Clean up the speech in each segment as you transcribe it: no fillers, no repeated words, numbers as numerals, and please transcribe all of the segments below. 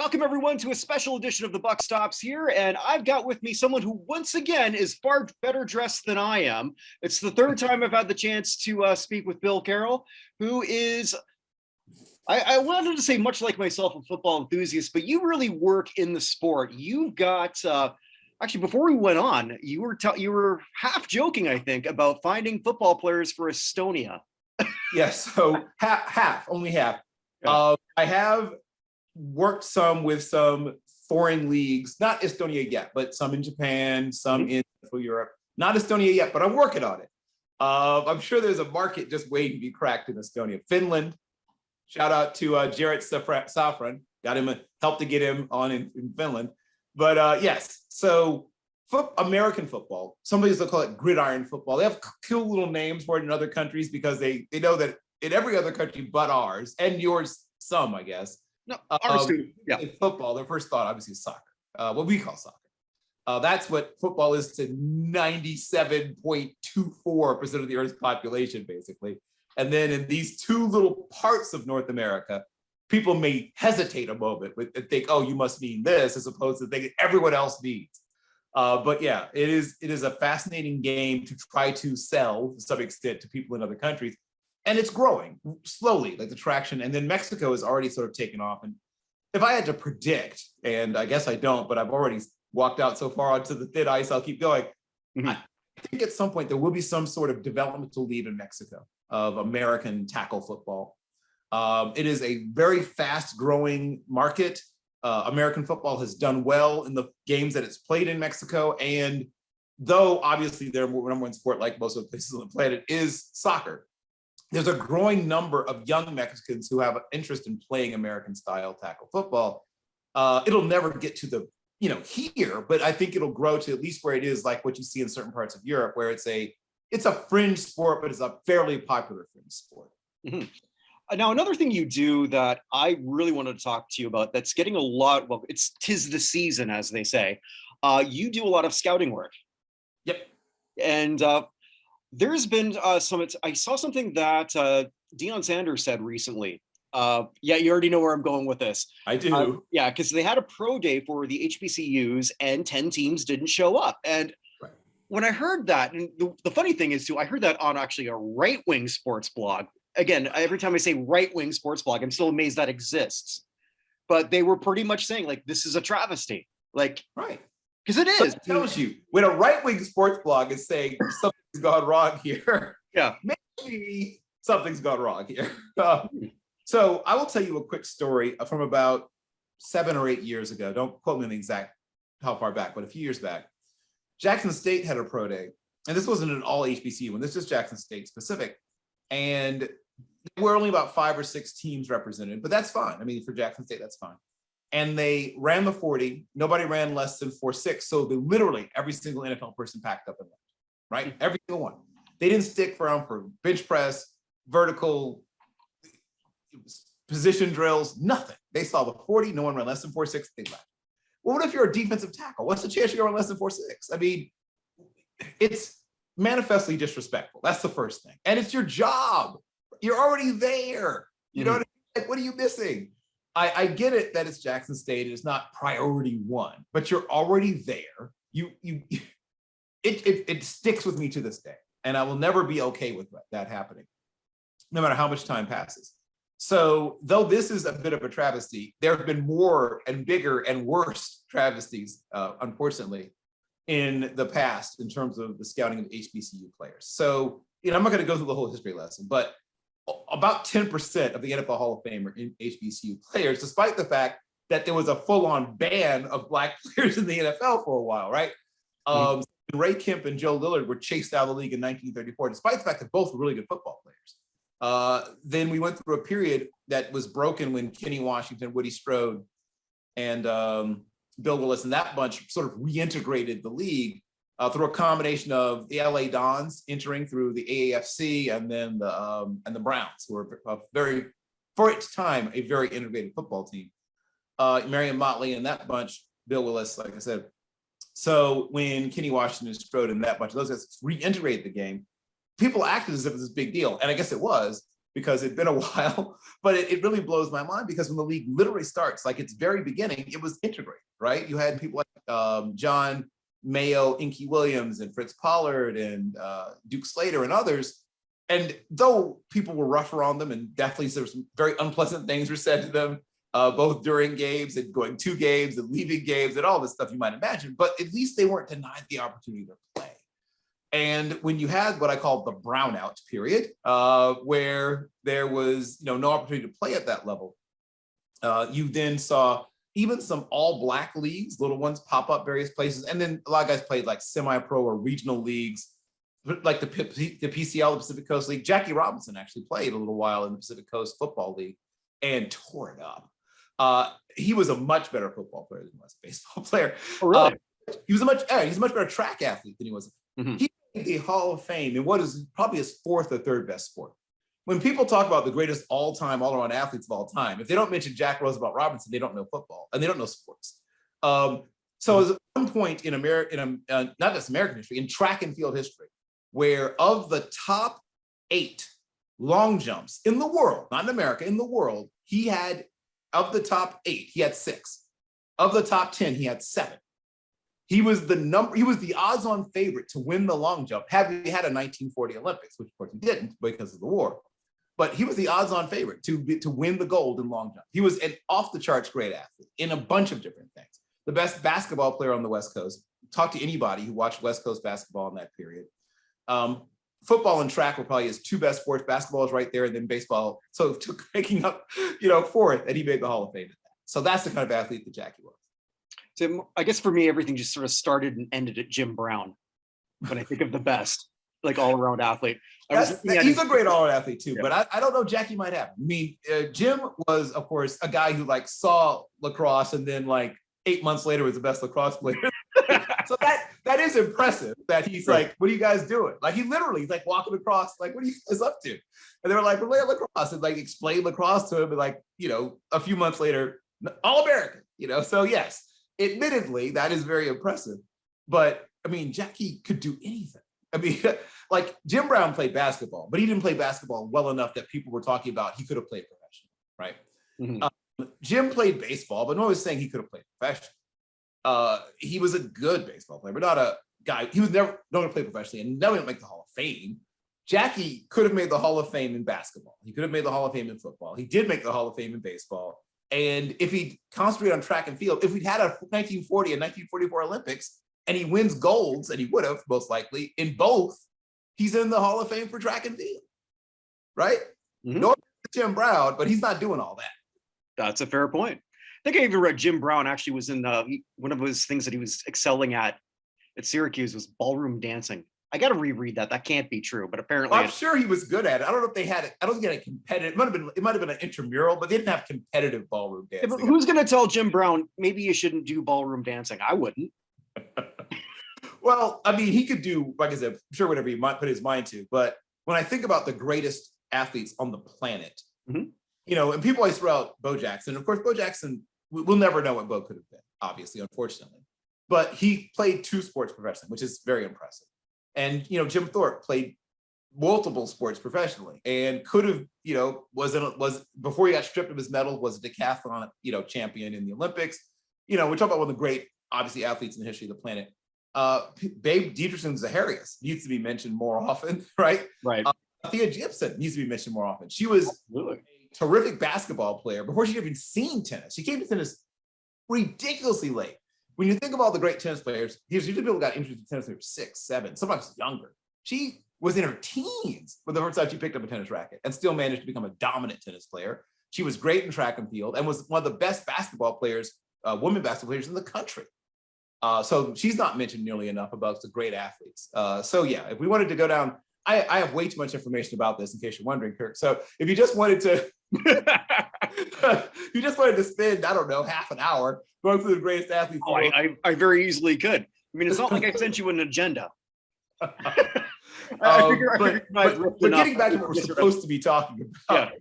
Welcome, everyone, to a special edition of The Buck Stops here. And I've got with me someone who, once again, is far better dressed than I am. It's the third time I've had the chance to speak with Bill Carroll, who is, I wanted to say, much like myself, a football enthusiast, but you really work in the sport. You've got, actually, before we went on, you were half joking, I think, about finding football players for Estonia. Yes, so only half. Yeah. I have worked some with some foreign leagues, not Estonia yet, but some in Japan, some in Central Europe. Not Estonia yet, but I'm working on it. I'm sure there's a market just waiting to be cracked in Estonia. Finland, shout out to Jarrett Safran, helped to get him on in Finland. But yes, so American football, some people call it gridiron football. They have cool little names for it in other countries because they know that in every other country but ours, and yours some, I guess. No, ours too. Yeah. In football, their first thought obviously is soccer, what we call soccer. That's what football is to 97.24% of the Earth's population, basically. And then in these two little parts of North America, people may hesitate a moment and think, oh, you must mean this, as opposed to thinking everyone else needs. But yeah, it is a fascinating game to try to sell to some extent to people in other countries. And it's growing slowly, like the traction. And then Mexico has already sort of taken off. And if I had to predict, and I guess I don't, but I've already walked out so far onto the thin ice, I'll keep going. I think at some point there will be some sort of developmental league in Mexico of American tackle football. It is a very fast growing market. American football has done well in the games that it's played in Mexico. And though obviously their number one sport, like most of the places on the planet, is soccer, there's a growing number of young Mexicans who have an interest in playing American style tackle football. It'll never get to the, here, but I think it'll grow to at least where it is like what you see in certain parts of Europe, where it's a fringe sport, but it's a fairly popular fringe sport. Now, another thing you do that I really wanted to talk to you about that's getting a lot, well, it's 'tis the season, as they say. You do a lot of scouting work. Yep. And there's been I saw something that Deion Sanders said recently. Yeah, you already know where I'm going with this. I do. Yeah, because they had a pro day for the HBCUs and 10 teams didn't show up. And when I heard that, and the funny thing is too, I heard that on actually a right-wing sports blog. Again, every time I say right-wing sports blog, I'm still amazed that exists. But they were pretty much saying, like, this is a travesty. Like, right. Because it is. So it tells you when a right-wing sports blog is saying something's gone wrong here. Yeah. Maybe something's gone wrong here. So I will tell you a quick story from about 7 or 8 years ago. Don't quote me on the exact how far back, but a few years back. Jackson State had a pro day. And this wasn't an all HBCU one. This is Jackson State specific. And there were only about 5 or 6 teams represented, but that's fine. I mean, for Jackson State, that's fine. And they ran the 40. Nobody ran less than 4.6. So they literally, every single NFL person packed up and left, right? Every single one. They didn't stick around for bench press, vertical, position drills, nothing. They saw the 40, no one ran less than 4.6, they left. Well, what if you're a defensive tackle? What's the chance you're going less than 4.6? I mean, it's manifestly disrespectful. That's the first thing. And it's your job. You're already there. You know what I mean? Like, what are you missing? I get it that it's Jackson State. It's not priority one, but you're already there. It sticks with me to this day. And I will never be okay with that happening, no matter how much time passes. So though this is a bit of a travesty, there have been more and bigger and worse travesties, unfortunately, in the past in terms of the scouting of HBCU players. So, I'm not going to go through the whole history lesson, but about 10% of the NFL Hall of Fame are in HBCU players, despite the fact that there was a full-on ban of Black players in the NFL for a while, right? Ray Kemp and Joe Lillard were chased out of the league in 1934, despite the fact that both were really good football players. Then we went through a period that was broken when Kenny Washington, Woody Strode, and Bill Willis and that bunch sort of reintegrated the league through a combination of the LA Dons entering through the AAFC and then the Browns, who were for its time, a very integrated football team. Marion Motley and that bunch, Bill Willis, like I said. So when Kenny Washington, Strode, and that bunch of those guys reintegrated the game, people acted as if it was a big deal, and I guess it was. because it'd been a while, but it really blows my mind because when the league literally starts, like its very beginning, it was integrated, right? You had people like John Mayo, Inky Williams, and Fritz Pollard, and Duke Slater, and others. And though people were rougher on them, and definitely there was some very unpleasant things were said to them, both during games and going to games and leaving games and all this stuff you might imagine, but at least they weren't denied the opportunity to play. And when you had what I call the brownout period, where there was no opportunity to play at that level, you then saw even some all black leagues, little ones, pop up various places. And then a lot of guys played like semi-pro or regional leagues, like the PCL, the Pacific Coast League. Jackie Robinson actually played a little while in the Pacific Coast Football League and tore it up. He was a much better football player than he was a baseball player. Oh, really? He's a much better track athlete than he was. Mm-hmm. He made the Hall of Fame in what is probably his fourth or third best sport. When people talk about the greatest all-time, all-around athletes of all time, if they don't mention Jack Roosevelt Robinson, they don't know football and they don't know sports. So at one point in not just American history, in track and field history, where of the top 8 long jumps in the world, not in America, in the world, he had, of the top 8, he had 6. Of the top 10, he had 7. He was the odds-on favorite to win the long jump, had we had a 1940 Olympics, which of course he didn't because of the war. But he was the odds-on favorite to win the gold in long jump. He was an off-the-charts great athlete in a bunch of different things. The best basketball player on the West Coast. Talk to anybody who watched West Coast basketball in that period. Football and track were probably his 2 best sports. Basketball is right there, and then baseball. So took making up, 4th, and he made the Hall of Fame. So that's the kind of athlete that Jackie was. So I guess for me, everything just sort of started and ended at Jim Brown. When I think of the best, like all-around athlete. He's a great all-around athlete too, yeah. But I don't know, Jackie might have. I mean, Jim was, of course, a guy who like saw lacrosse and then like 8 months later was the best lacrosse player. So that is impressive that he's right. Like, what are you guys doing? Like he literally like walking across, like, what are you guys up to? And they were like, we're playing lacrosse, and like explain lacrosse to him, and like, a few months later, All-American, So yes, admittedly, that is very impressive. But I mean, Jackie could do anything. I mean, like Jim Brown played basketball, but he didn't play basketball well enough that people were talking about he could have played professionally, right? Mm-hmm. Jim played baseball, but no one was saying he could have played professionally. He was a good baseball player, but not a guy. He was never going to play professionally and never going to make the Hall of Fame. Jackie could have made the Hall of Fame in basketball. He could have made the Hall of Fame in football. He did make the Hall of Fame in baseball. And if he concentrated on track and field, if we'd had a 1940 and 1944 Olympics, and he wins golds, and he would have most likely in both, he's in the Hall of Fame for track and field, right? Mm-hmm. No, Jim Brown, but he's not doing all that. That's a fair point. I think I even read Jim Brown actually was in one of his things that he was excelling at Syracuse was ballroom dancing. I got to reread that. That can't be true, but apparently I'm sure he was good at it. I don't know if they had it. I don't think they had a competitive. It might have been an intramural, but they didn't have competitive ballroom dancing. Yeah, but who's going to tell Jim Brown maybe you shouldn't do ballroom dancing? I wouldn't. Well, I mean, he could do, like I said, I'm sure whatever he might put his mind to. But when I think about the greatest athletes on the planet, mm-hmm. And people always throw out Bo Jackson. Of course, Bo Jackson, we'll never know what Bo could have been, obviously, unfortunately. But he played 2 sports professionally, which is very impressive. And, Jim Thorpe played multiple sports professionally and could have, was before he got stripped of his medal, was a decathlon, champion in the Olympics. We're talking about one of the great, obviously, athletes in the history of the planet. Babe Dietrichson Zaharias needs to be mentioned more often, right? Right. Thea Gibson needs to be mentioned more often. She was a terrific basketball player before she even seen tennis. She came to tennis ridiculously late. When you think of all the great tennis players, usually people got interested in tennis when they were 6, 7, sometimes younger. She was in her teens when the first time she picked up a tennis racket and still managed to become a dominant tennis player. She was great in track and field and was one of the best basketball players, women basketball players in the country. So she's not mentioned nearly enough about the great athletes. So yeah, if we wanted to go down, I have way too much information about this in case you're wondering, Kirk. So if you just wanted to, spend, I don't know, half an hour going through the greatest athletes. Oh, I very easily could. I mean, it's not like I sent you an agenda. But getting back to what we're supposed to be talking about,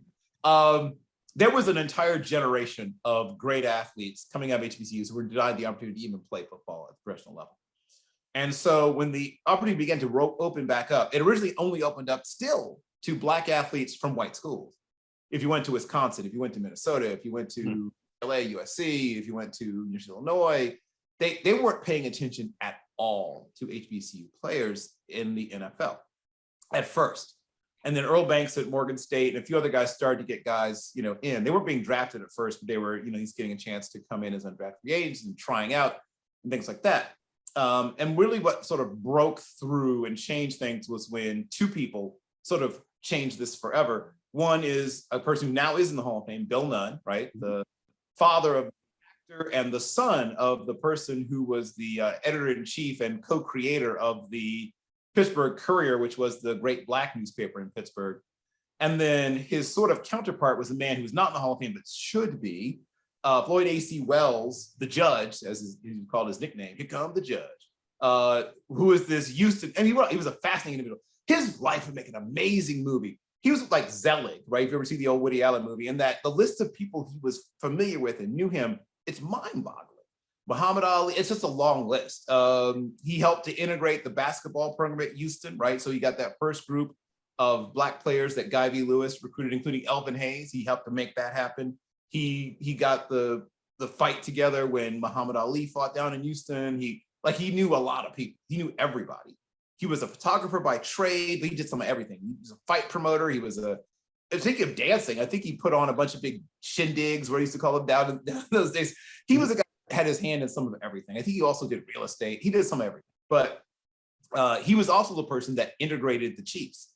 yeah. There was an entire generation of great athletes coming out of HBCUs who were denied the opportunity to even play football at the professional level. And so when the opportunity began to open back up, it originally only opened up still to Black athletes from white schools. If you went to Wisconsin, if you went to Minnesota, if you went to LA, USC, if you went to University of Illinois, they weren't paying attention at all to HBCU players in the NFL at first. And then Earl Banks at Morgan State and a few other guys started to get guys, in. They weren't being drafted at first, but they were, he's getting a chance to come in as undrafted free agents and trying out and things like that. And really what sort of broke through and changed things was when two people sort of changed this forever. One is a person who now is in the Hall of Fame, Bill Nunn, right? The father of the actor and the son of the person who was the editor-in-chief and co-creator of the Pittsburgh Courier, which was the great Black newspaper in Pittsburgh. And then his sort of counterpart was a man who's not in the Hall of Fame, but should be, Floyd A.C. Wells, the judge, as he called his nickname, here come the judge, who is this Houston, and he was a fascinating individual. His life would make an amazing movie. He was like Zelig, right? If you ever see the old Woody Allen movie, and that the list of people he was familiar with and knew him, it's mind-boggling. Muhammad Ali, it's just a long list. He helped to integrate the basketball program at Houston, right? So you got that first group of Black players that Guy V. Lewis recruited, including Elvin Hayes. He helped to make that happen. He got the fight together when Muhammad Ali fought down in Houston. He knew a lot of people. He knew everybody. He was a photographer by trade, but he did some of everything. He was a fight promoter. He was thinking of dancing, I think he put on a bunch of big shindigs, what I used to call them down in those days. He was a guy that had his hand in some of everything. I think he also did real estate. He did some of everything. But he was also the person that integrated the Chiefs.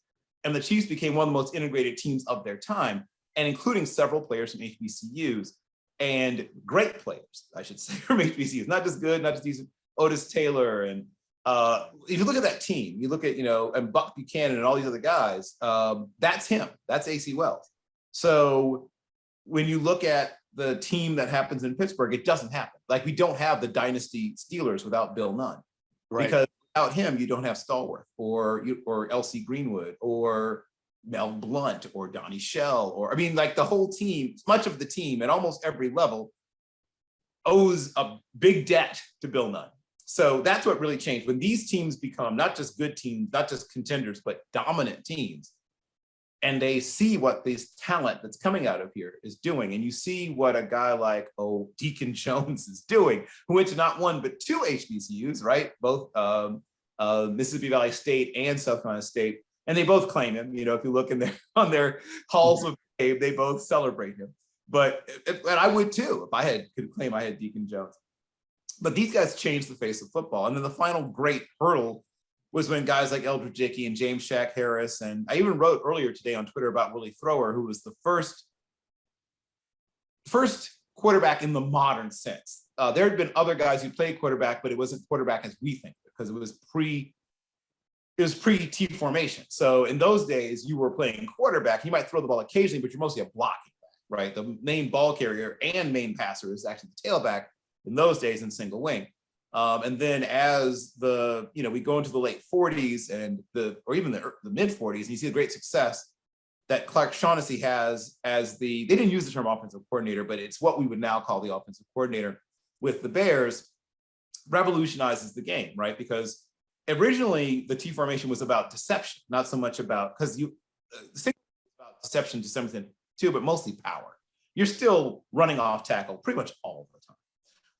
And the Chiefs became one of the most integrated teams of their time, and including several players from HBCUs and great players, I should say, from HBCUs. Not just good, not just decent. Otis Taylor. And if you look at that team, you look at, and Buck Buchanan and all these other guys, that's him. That's AC Wells. So when you look at the team that happens in Pittsburgh, it doesn't happen. Like, we don't have the dynasty Steelers without Bill Nunn. Right. Because without him, you don't have Stallworth or LC Greenwood or Mel Blount or Donnie Shell, the whole team, much of the team at almost every level owes a big debt to Bill Nunn. So that's what really changed. When these teams become not just good teams, not just contenders, but dominant teams, and they see what this talent that's coming out of here is doing, and you see what a guy like Deacon Jones is doing, who went to not one but two HBCUs, right? Both Mississippi Valley State and South Carolina State, and they both claim him. If you look on their halls of fame, they both celebrate him. But and I would too if I could claim I had Deacon Jones. But these guys changed the face of football. And then the final great hurdle was when guys like Eldridge Dickey and James Shaq Harris, and I even wrote earlier today on Twitter about Willie Thrower, who was the first quarterback in the modern sense. There had been other guys who played quarterback, but it wasn't quarterback as we think, because it was pre-T formation. So in those days, you were playing quarterback. You might throw the ball occasionally, but you're mostly a blocking back, right? The main ball carrier and main passer is actually the tailback in those days in single wing. And then as we go into the late 40s or even the mid 40s, and you see the great success that Clark Shaughnessy has as they didn't use the term offensive coordinator, but it's what we would now call the offensive coordinator with the Bears, revolutionizes the game, right? Because originally the T formation was about deception, not so much about, because about deception to some extent too, but mostly power. You're still running off tackle pretty much all the time.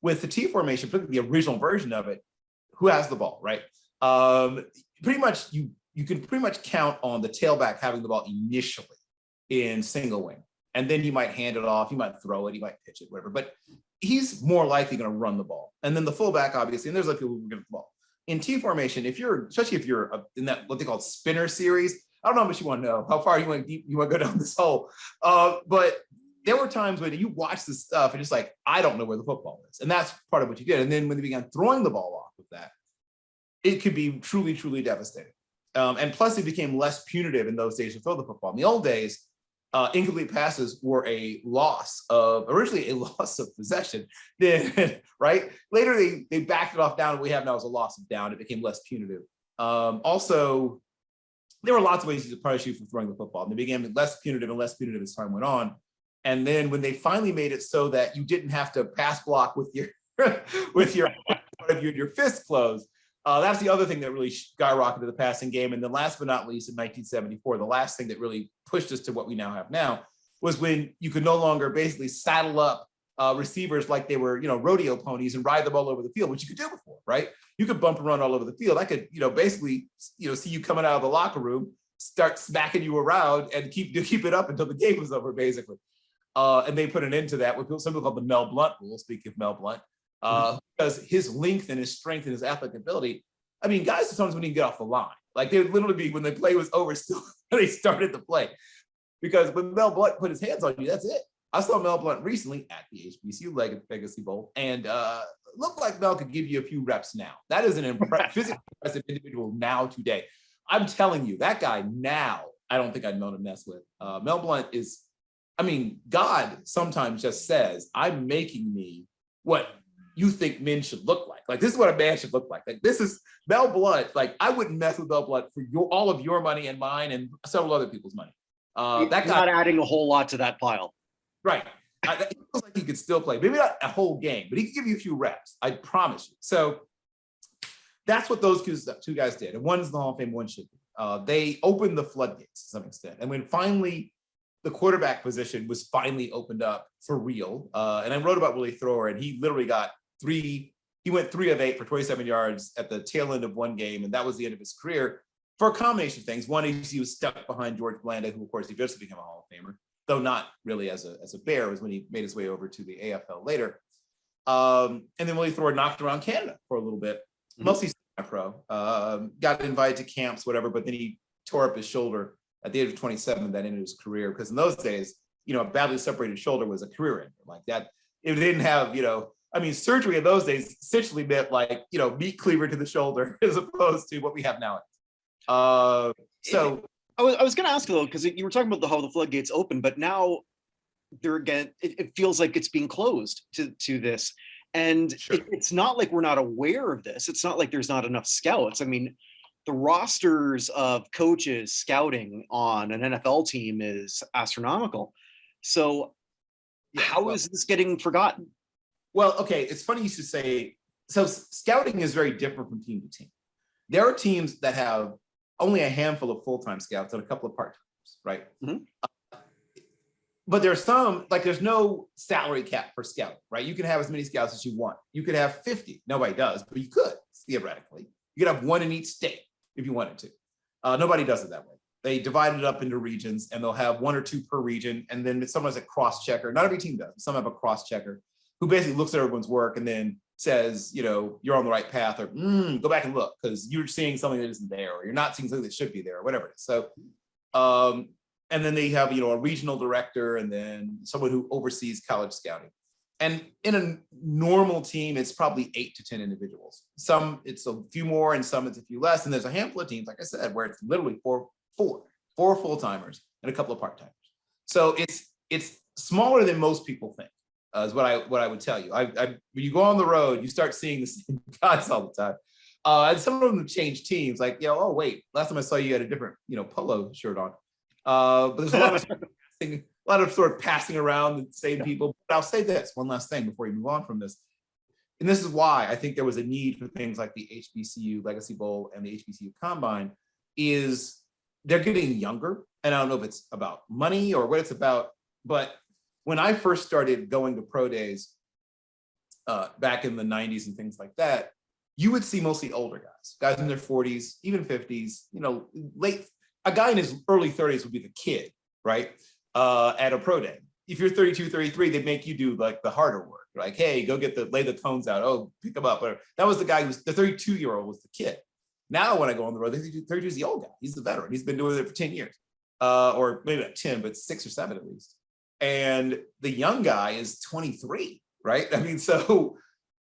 With the T formation, particularly the original version of it, who has the ball, right? Pretty much you can pretty much count on the tailback having the ball initially in single wing. And then you might hand it off, you might throw it, you might pitch it, whatever. But he's more likely going to run the ball. And then the fullback, obviously, and there's like people who get the ball. In T formation, especially if you're in that what they call spinner series, I don't know how much you want to know, how far you want to go down this hole. But there were times when you watch this stuff and it's like, I don't know where the football is. And that's part of what you did. And then when they began throwing the ball off with that, it could be truly, truly devastating. And plus it became less punitive in those days to throw the football. In the old days, incomplete passes were originally a loss of possession. Then, right? Later they backed it off down. What we have now is a loss of down. It became less punitive. Also, there were lots of ways to punish you for throwing the football. And they became less punitive as time went on. And then when they finally made it so that you didn't have to pass block with your with your fist closed, That's the other thing that really skyrocketed the passing game. And then last but not least, in 1974, the last thing that really pushed us to what we now have now was when you could no longer basically saddle up receivers like they were, rodeo ponies and ride them all over the field, which you could do before, right? You could bump and run all over the field. I could, basically, see you coming out of the locker room, start smacking you around and keep it up until the game was over, basically. And they put an end to that with something called the Mel Blount rule, speaking of Mel Blount, because his length and his strength and his athletic ability, I mean, guys sometimes wouldn't even get off the line. Like they would literally be, when the play was over, still they started the play. Because when Mel Blount put his hands on you, that's it. I saw Mel Blount recently at the HBCU Legacy Bowl, and looked like Mel could give you a few reps now. That is an physically impressive individual now today. I'm telling you, that guy now, I don't think I'd know to mess with. Mel Blount is, God sometimes just says, I'm making me what you think men should look like. Like, this is what a man should look like. Like, this is Mel Blount. Like, I wouldn't mess with Mel Blount for all of your money and mine and several other people's money. That guy, not adding a whole lot to that pile. Right. It feels like he could still play. Maybe not a whole game, but he could give you a few reps. I promise you. So that's what those two guys did. And one's in the Hall of Fame, one should be. They opened the floodgates to some extent. And when finally the quarterback position was finally opened up for real, and I wrote about Willie Thrower, and he literally went 3 of 8 for 27 yards at the tail end of one game, and that was the end of his career for a combination of things. One is he was stuck behind George Blanda, who of course eventually became a Hall of Famer, though not really as a Bear. It was when he made his way over to the AFL later. And then Willie Thrower knocked around Canada for a little bit, mostly semi-pro, got invited to camps, whatever, but then he tore up his shoulder at the age of 27, that ended his career. Because in those days, a badly separated shoulder was a career ender. Like that, it didn't have, surgery in those days essentially meant like, meat cleaver to the shoulder as opposed to what we have now. So I was going to ask though, because you were talking about how the floodgates open, but now there again, it feels like it's being closed to this. And sure. It's not like we're not aware of this. It's not like there's not enough scouts. I mean, the rosters of coaches scouting on an NFL team is astronomical. So how is this getting forgotten? Well, okay, it's funny you should say, so scouting is very different from team to team. There are teams that have only a handful of full-time scouts and a couple of part-timers, right? But there's some, like there's no salary cap for scouting, right? You can have as many scouts as you want. You could have 50. Nobody does, but you could, theoretically. You could have 1 in each state if you wanted to. Nobody does it that way. They divide it up into regions, and they'll have 1 or 2 per region, and then someone has a cross-checker. Not every team does. Some have a cross-checker who basically looks at everyone's work and then says, you're on the right path, or go back and look because you're seeing something that isn't there, or you're not seeing something that should be there, or whatever it is. So, and then they have, a regional director and then someone who oversees college scouting. And in a normal team, it's probably 8 to 10 individuals. Some it's a few more and some it's a few less. And there's a handful of teams, like I said, where it's literally four full-timers and a couple of part-timers. So it's smaller than most people think, is what I would tell you. When you go on the road, you start seeing the same guys all the time. And some of them change teams, like, oh wait, last time I saw you had a different, polo shirt on. But there's a lot of sort of passing around the same people. But I'll say this one last thing before we move on from this. And this is why I think there was a need for things like the HBCU Legacy Bowl and the HBCU Combine, is they're getting younger. And I don't know if it's about money or what it's about, but when I first started going to pro days back in the 90s and things like that, you would see mostly older guys in their 40s, even 50s, a guy in his early 30s would be the kid, right? At a pro day. If you're 32, 33, they make you do like the harder work. Like, hey, go lay the cones out. Oh, pick them up. Or that was the guy the 32-year-old was the kid. Now when I go on the road, 32 is the old guy. He's the veteran. He's been doing it for 10 years. Or maybe not 10, but 6 or 7 at least. And the young guy is 23, right? I mean, so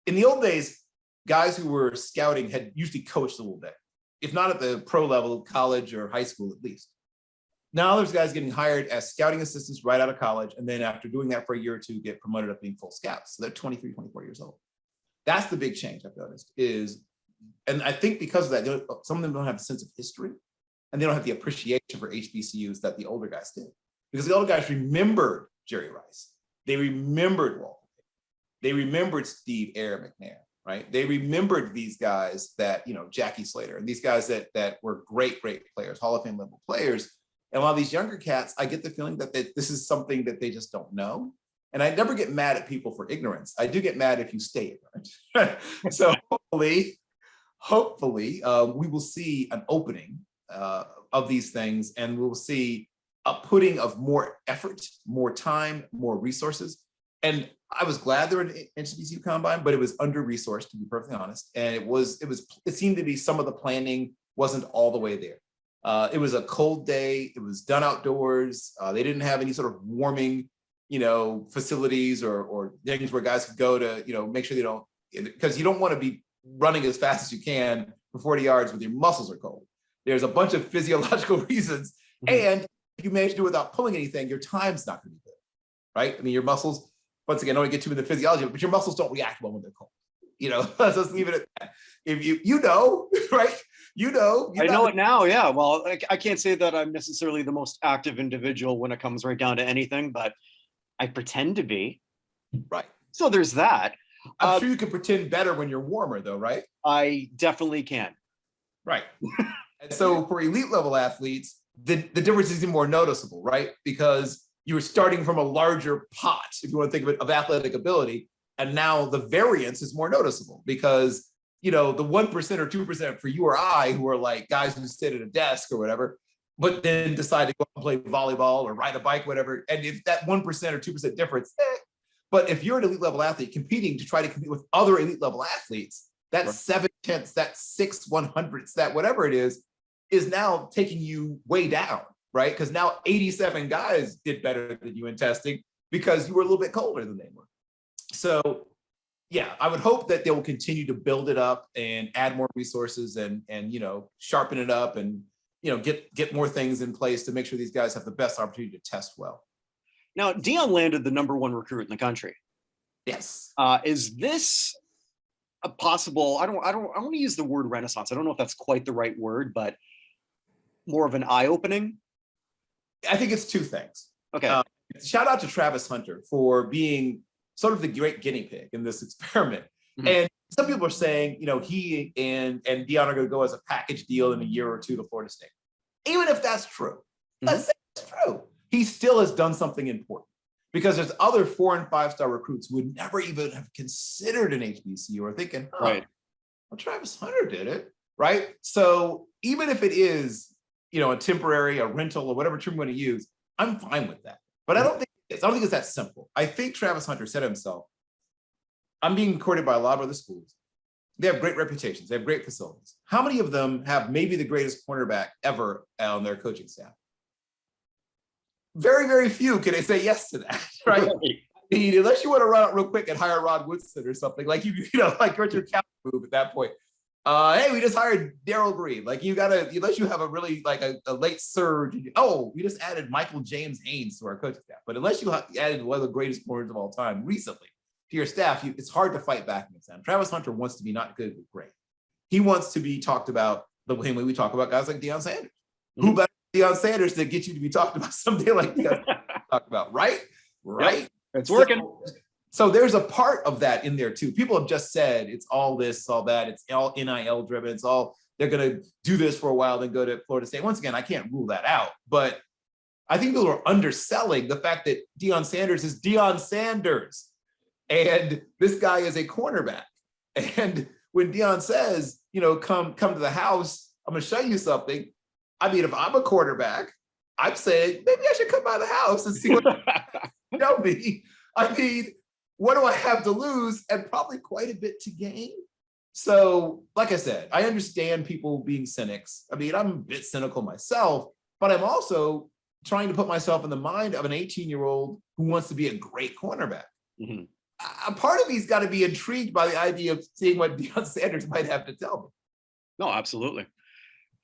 in the old days, guys who were scouting had usually coached a little bit, if not at the pro level, college or high school at least. Now there's guys getting hired as scouting assistants right out of college, and then after doing that for a year or two, get promoted up being full scouts. So they're 23, 24 years old. That's the big change I've noticed and I think because of that, some of them don't have a sense of history, and they don't have the appreciation for HBCUs that the older guys did. Because the older guys remembered Jerry Rice. They remembered Walter. They remembered Steve Air McNair, right? They remembered these guys that, Jackie Slater and these guys that were great players, Hall of Fame level players. And a lot of these younger cats, I get the feeling that this is something that they just don't know. And I never get mad at people for ignorance. I do get mad if you stay ignorant. So hopefully, we will see an opening of these things, and we'll see a putting of more effort, more time, more resources. And I was glad there were an HBCU combine, but it was under-resourced, to be perfectly honest. And it seemed to be some of the planning wasn't all the way there. It was a cold day. It was done outdoors. They didn't have any sort of warming, facilities or things where guys could go to, make sure they don't, because you don't want to be running as fast as you can for 40 yards when your muscles are cold. There's a bunch of physiological reasons. And if you manage to do it without pulling anything, your time's not going to be good, right? I mean, your muscles, once again, I don't want to get too into the physiology, but your muscles don't react well when they're cold. Let's just leave it at that. If right? I know it now. Yeah. Well, I can't say that I'm necessarily the most active individual when it comes right down to anything, but I pretend to be. Right. So there's that. I'm sure you can pretend better when you're warmer, though, right? I definitely can. Right. And so for elite level athletes, the difference is even more noticeable, right? Because you were starting from a larger pot, if you want to think of it, of athletic ability. And now the variance is more noticeable because, the 1% or 2% for you or I, who are like guys who sit at a desk or whatever, but then decide to go and play volleyball or ride a bike, whatever. And if that 1% or 2% difference, but if you're an elite level athlete competing to try to compete with other elite level athletes, that 7/10, that 6/100ths, that whatever it is now taking you way down, right? Because now 87 guys did better than you in testing because you were a little bit colder than they were. So yeah, I would hope that they will continue to build it up and add more resources and sharpen it up and get more things in place to make sure these guys have the best opportunity to test well. Now, Deion landed the #1 recruit in the country. Yes. Is this a possible? I want to use the word renaissance. I don't know if that's quite the right word, but more of an eye-opening. I think it's two things. Okay. Shout out to Travis Hunter for being sort of the great guinea pig in this experiment. Mhm. And some people are saying, he and Deion are going to go as a package deal in a year or two to Florida State. Even if that's true, let's say it's true, he still has done something important because there's other 4- and 5-star recruits who would never even have considered an HBCU or thinking, right, well, Travis Hunter did it, right? So even if it is, a temporary, a rental, or whatever term you want to use, I'm fine with that. But I don't think it's that simple. I think Travis Hunter said to himself, I'm being courted by a lot of other schools. They have great reputations. They have great facilities. How many of them have maybe the greatest cornerback ever on their coaching staff? Very, very few can they say yes to that, right? I mean, unless you want to run out real quick and hire Rod Woodson or something, like like Richard Captain move at that point. Hey, we just hired Darryl Green. Like unless you have a really like a late surge. We just added Michael James Haynes to our coaching staff. But unless you added one of the greatest corners of all time recently to your staff, it's hard to fight back against them. Travis Hunter wants to be not good, but great. He wants to be talked about the same way we talk about guys like Deion Sanders. Mm-hmm. Who better than Deion Sanders to get you to be talked about someday like Deion talked about, right? Right. Yep, it's working. So there's a part of that in there too. People have just said it's all this, it's all that, it's all NIL driven, it's all they're gonna do this for a while, then go to Florida State. Once again, I can't rule that out, but I think people are underselling the fact that Deion Sanders is Deion Sanders. And this guy is a cornerback. And when Deion says, come to the house, I'm gonna show you something. I mean, if I'm a quarterback, I'm saying maybe I should come by the house and see what you know me. I mean, what do I have to lose? And probably quite a bit to gain. So, like I said, I understand people being cynics. I mean, I'm a bit cynical myself, but I'm also trying to put myself in the mind of an 18-year-old who wants to be a great cornerback. Mm-hmm. A part of me's got to be intrigued by the idea of seeing what Deion Sanders might have to tell me. No, absolutely.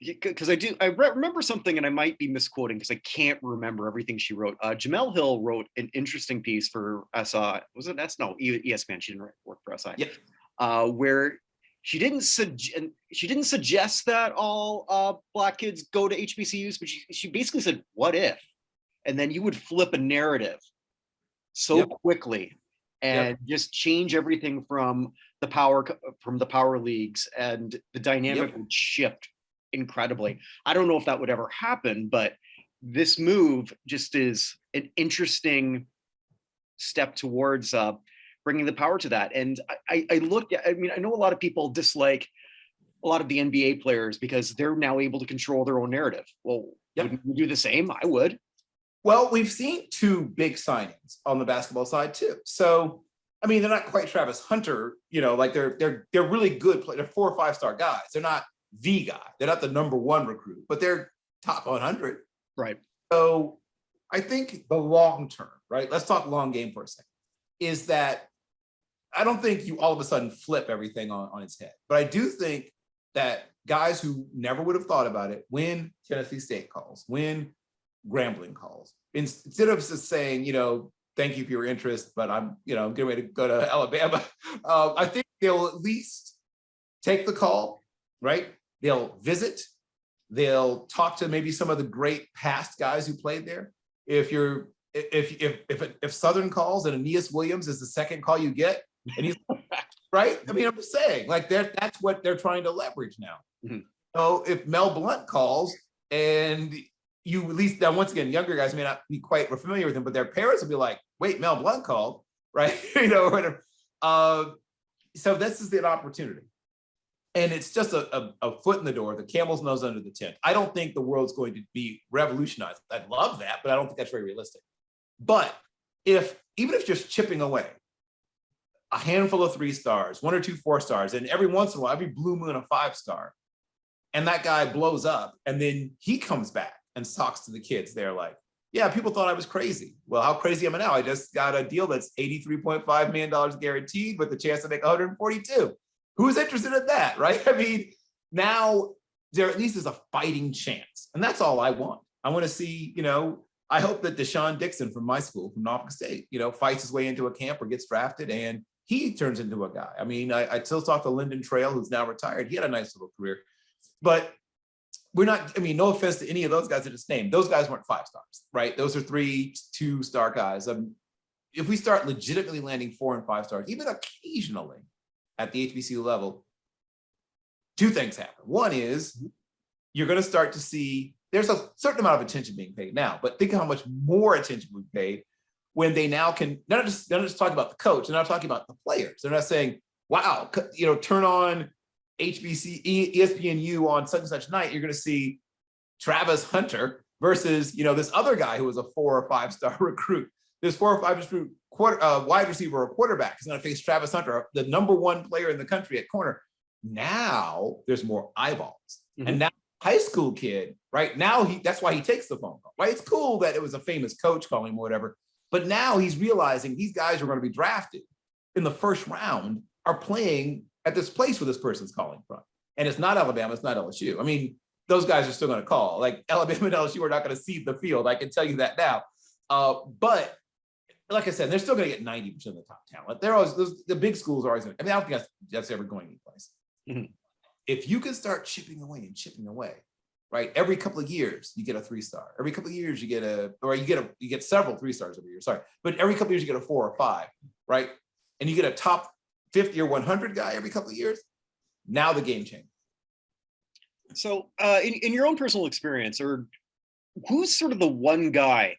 Because I remember something, and I might be misquoting because I can't remember everything she wrote. Jamel Hill wrote an interesting piece for SI. Was it S? No, ESPN. She didn't work for SI. Yeah. Where she didn't suggest that all Black kids go to HBCUs, but she basically said, "What if?" And then you would flip a narrative so quickly, and just change everything from the power leagues, and the dynamic would shift incredibly. I don't know if that would ever happen, but this move just is an interesting step towards bringing the power to that. And I looked at, I mean, I know a lot of people dislike a lot of the NBA players because they're now able to control their own narrative. Well, wouldn't you do the same? I would. Well, we've seen two big signings on the basketball side too. So, I mean, they're not quite Travis Hunter, you know, like they're really good players. They're 4 or 5 star guys. They're not the guy. They're not the number 1 recruit, but they're top 100. Right. So I think the long term, right? Let's talk long game for a second, is that I don't think you all of a sudden flip everything on its head. But I do think that guys who never would have thought about it, when Tennessee State calls, when Grambling calls, instead of just saying, you know, thank you for your interest, but I'm, you know, getting ready to go to Alabama, I think they'll at least take the call, right? They'll visit, they'll talk to maybe some of the great past guys who played there. If Southern calls and Aeneas Williams is the second call you get, and he's right. I mean, I'm just saying, like, that's what they're trying to leverage now. Mm-hmm. So if Mel Blount calls, and you at least, now once again, younger guys may not be quite familiar with him, but their parents will be like, wait, Mel Blount called, right? You know, whatever. So this is an opportunity. And it's just a foot in the door, the camel's nose under the tent. I don't think the world's going to be revolutionized. I'd love that, but I don't think that's very realistic. But even if just chipping away a handful of 3 stars, 1 or 2 4 stars, and every once in a while, every blue moon, a 5 star, and that guy blows up, and then he comes back and talks to the kids. They're like, yeah, people thought I was crazy. Well, how crazy am I now? I just got a deal that's $83.5 million guaranteed with the chance to make 142. Who's interested in that, right? I mean, now there at least is a fighting chance. And that's all I want. I want to see, you know, I hope that Deshaun Dixon from my school, from Norfolk State, you know, fights his way into a camp or gets drafted and he turns into a guy. I mean, I still talk to Lyndon Trail, who's now retired. He had a nice little career. But we're not, I mean, no offense to any of those guys that just named. Those guys weren't 5 stars, right? Those are 3 2-star guys. If we start legitimately landing 4 and 5 stars, even occasionally, at the HBCU level, 2 things happen. One is you're going to start to see there's a certain amount of attention being paid now, but think of how much more attention we've paid when they now can, they're not just talking about the coach, they're not talking about the players. They're not saying, wow, you know, turn on ESPNU on such and such night, you're going to see Travis Hunter versus, you know, this other guy who was a 4 or 5 star recruit. This 4 or 5 recruit wide receiver or quarterback is going to face Travis Hunter, the number 1 player in the country at corner. Now there's more eyeballs. Mm-hmm. And now high school kid, right? Now that's why he takes the phone call, right? It's cool that it was a famous coach calling him or whatever, but now he's realizing these guys are going to be drafted in the first round are playing at this place where this person's calling from. And it's not Alabama, it's not LSU. I mean, those guys are still going to call. Like Alabama and LSU are not going to seed the field. I can tell you that now. But like I said, they're still going to get 90% of the top talent. They're always, the big schools are always going to, I mean, I don't think that's ever going anyplace. Mm-hmm. If you can start chipping away, right? Every couple of years, you get a 3 star. Every couple of years, you get several 3 stars every year, sorry. But every couple of years, you get a 4 or 5, right? And you get a top 50 or 100 guy every couple of years. Now the game changes. So in your own personal experience, or who's sort of the one guy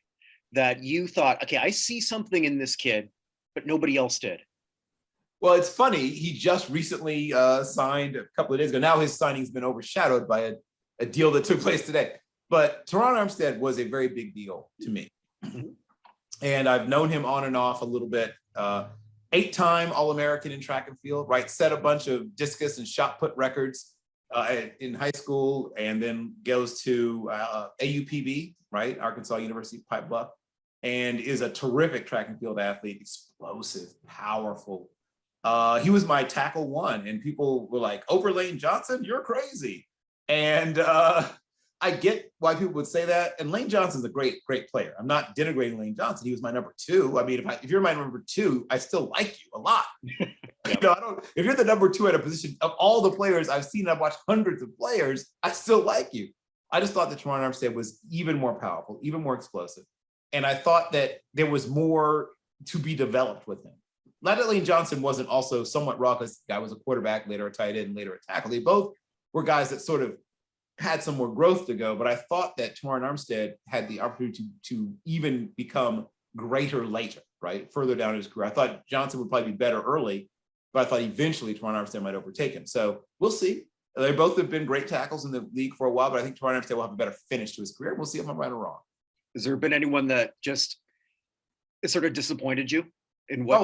that you thought, okay, I see something in this kid, but nobody else did? Well, it's funny. He just recently signed a couple of days ago. Now his signing's been overshadowed by a deal that took place today. But Teron Armstead was a very big deal to me. Mm-hmm. And I've known him on and off a little bit. 8-time All-American in track and field, right? Set a bunch of discus and shot put records in high school, and then goes to AUPB, right? Arkansas University Pipe Bluff, and is a terrific track and field athlete, explosive, powerful. He was my tackle 1, and people were like, over Lane Johnson, you're crazy. And I get why people would say that. And Lane Johnson's a great, great player. I'm not denigrating Lane Johnson. He was my number 2. I mean, if you're my number 2, I still like you a lot. You know, if you're the number 2 at a position, of all the players I've seen, I've watched hundreds of players, I still like you. I just thought that Teron Armstead was even more powerful, even more explosive. And I thought that there was more to be developed with him. Lane Johnson wasn't also somewhat raw because the guy was a quarterback, later a tight end, later a tackle. They both were guys that sort of had some more growth to go, but I thought that Terron Armstead had the opportunity to even become greater later, right? Further down in his career. I thought Johnson would probably be better early, but I thought eventually Terron Armstead might overtake him. So we'll see. They both have been great tackles in the league for a while, but I think Terron Armstead will have a better finish to his career. We'll see if I'm right or wrong. Has there been anyone that just sort of disappointed you in what?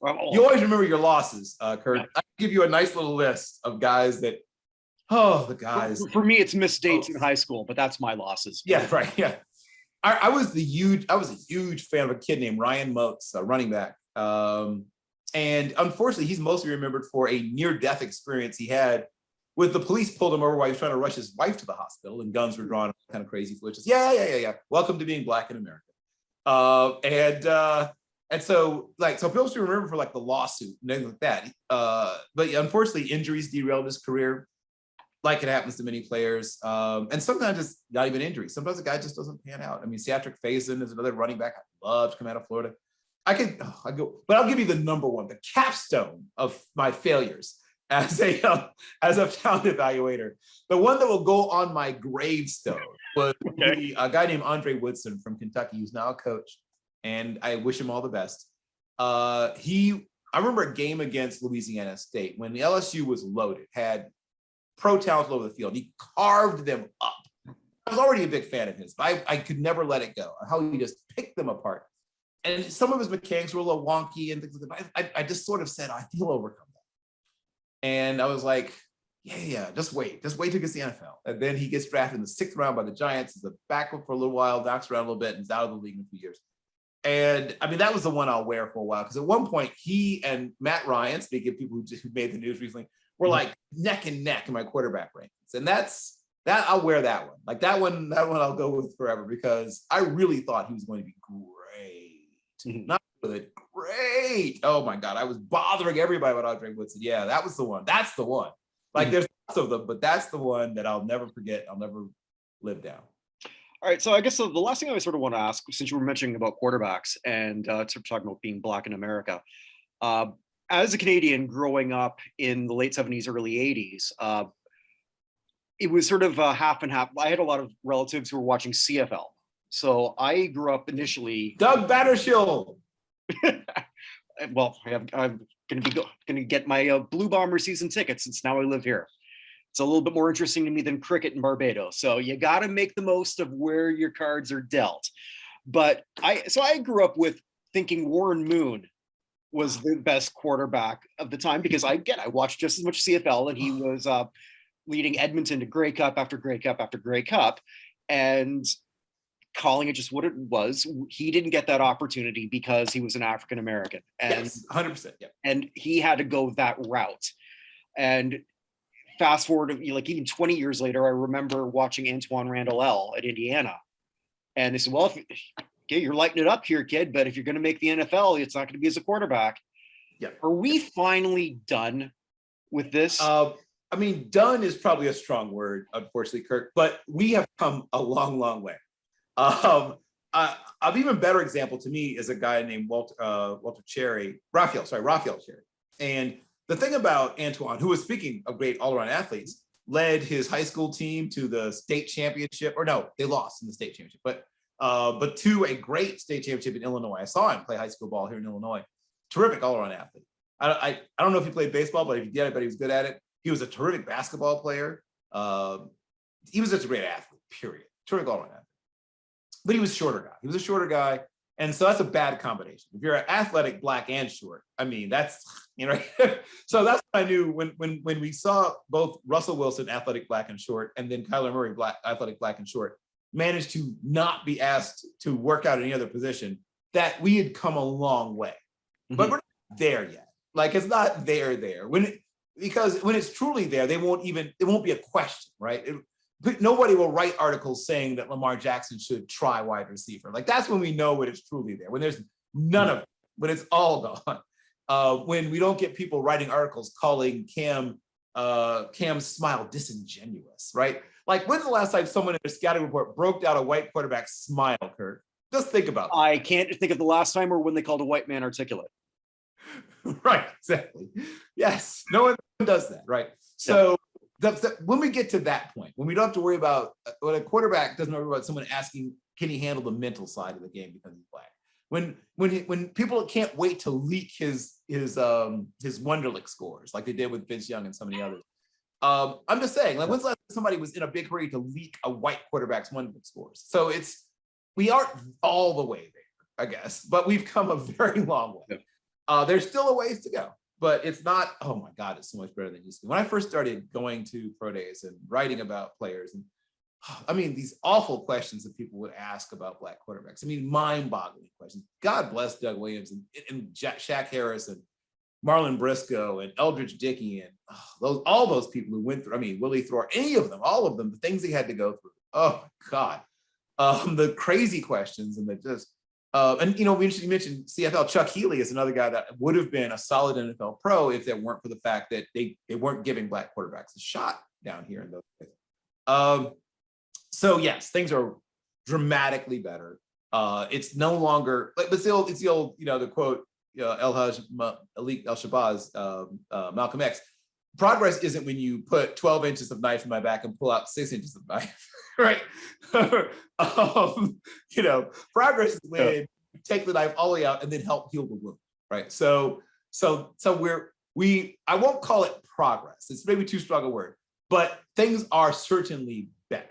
You always remember your losses, Kurt. Yeah. I give you a nice little list of guys that, the guys. For me, it's misdates in high school, but that's my losses. Yeah, right. Yeah. I was a huge fan of a kid named Ryan Moats, a running back. And unfortunately, he's mostly remembered for a near-death experience he had with the police pulled him over while he was trying to rush his wife to the hospital, and guns were drawn, kind of crazy foolishness. Yeah. Welcome to being Black in America. And so people should remember for like the lawsuit and things like that. But unfortunately, injuries derailed his career, like it happens to many players. And sometimes it's not even injuries. Sometimes a guy just doesn't pan out. I mean, Cedric Faison is another running back I love to come out of Florida. But I'll give you the number one, the capstone of my failures as a talent evaluator. The one that will go on my gravestone was a guy named Andre Woodson from Kentucky, who's now a coach, and I wish him all the best. I remember a game against Louisiana State when the LSU was loaded, had pro talent all over the field. He carved them up. I was already a big fan of his, but I could never let it go. How he just picked them apart. And some of his mechanics were a little wonky and things like that. But I just sort of said, I feel overcome that. And I was like, yeah, just wait till he gets the NFL. And then he gets drafted in the 6th round by the Giants as a backup for a little while, knocks around a little bit, and is out of the league in a few years. And I mean, that was the one I'll wear for a while, because at one point he and Matt Ryan, speaking of people who made the news recently, were like neck and neck in my quarterback rankings. And that I'll wear that one. Like that one I'll go with forever, because I really thought he was going to be great. Not good, great. Oh my God. I was bothering everybody about Andre Woodson. Yeah, that was the one. That's the one. Like there's lots of them, but that's the one that I'll never forget. I'll never live down. All right, so I guess the last thing I sort of want to ask, since you were mentioning about quarterbacks and sort of talking about being Black in America, as a Canadian growing up in the late 70s, early 80s, it was sort of half and half. I had a lot of relatives who were watching CFL. So I grew up initially. Doug Battershill. Well, I'm going to get my Blue Bomber season tickets since now I live here. It's a little bit more interesting to me than cricket in Barbados. So you got to make the most of where your cards are dealt. But I grew up with thinking Warren Moon was the best quarterback of the time, because I watched just as much CFL, and he was leading Edmonton to Grey Cup after Grey Cup after Grey Cup, and calling it just what it was. He didn't get that opportunity because he was an African American, and yes, 100%. Yeah. And he had to go that route. And fast forward to like even 20 years later, I remember watching Antoine Randall L at Indiana, and they said, well, you're lighting it up here, kid, but if you're going to make the NFL, it's not going to be as a quarterback. Yeah. Are we finally done with this? I mean, done is probably a strong word, unfortunately, Kirk, but we have come a long, long way. An even better example to me is a guy named Raphael Cherry. And the thing about Antoine, who was, speaking of great all-around athletes, led his high school team to the state championship, or no, they lost in the state championship, but to a great state championship in Illinois. I saw him play high school ball here in Illinois. Terrific all-around athlete. I don't know if he played baseball, but if he did, I bet he was good at it. He was a terrific basketball player. He was just a great athlete, period. Terrific all-around athlete. But he was a shorter guy. He was a shorter guy. And so that's a bad combination. If you're athletic, Black, and short, I mean, that's, so that's what I knew when we saw both Russell Wilson, athletic, Black, and short, and then Kyler Murray, athletic, Black, and short, managed to not be asked to work out any other position, that we had come a long way. Mm-hmm. But we're not there yet. Like, it's not there. Because when it's truly there, it won't be a question, right? Nobody will write articles saying that Lamar Jackson should try wide receiver. Like, that's when we know when it's truly there, when there's none of it, when it's all gone. When we don't get people writing articles calling Cam's smile disingenuous, right? Like, when's the last time someone in a scouting report broke down a white quarterback's smile, Kurt? Just think about that. I can't think of the last time or when they called a white man articulate. Right, exactly. Yes, no one does that, right? So when we get to that point, when we don't have to worry about, when a quarterback doesn't worry about someone asking, can he handle the mental side of the game because he's black? When people can't wait to leak his Wonderlic scores like they did with Vince Young and so many others. I'm just saying, like, when's the last time somebody was in a big hurry to leak a white quarterback's Wonderlic scores? So we aren't all the way there, I guess, but we've come a very long way. There's still a ways to go, but it's not, oh my God, it's so much better than it used to be. When I first started going to pro days and writing about players, and I mean, these awful questions that people would ask about black quarterbacks. I mean, mind-boggling questions. God bless Doug Williams and Shaq Harris and Marlon Briscoe and Eldridge Dickey and all those people who went through, I mean, Willie Thor, any of them, all of them, the things they had to go through. Oh God. The crazy questions and and you know, we mentioned CFL. Chuck Healy is another guy that would have been a solid NFL pro if it weren't for the fact that they weren't giving black quarterbacks a shot down here in those days. So yes, things are dramatically better. It's no longer like, but still, it's the old, you know, the quote, El-Hajj Malik El-Shabazz, Malcolm X. Progress isn't when you put 12 inches of knife in my back and pull out 6 inches of knife, right? You know, progress is when you take the knife all the way out and then help heal the wound, right? So I won't call it progress. It's maybe too strong a word, but things are certainly better.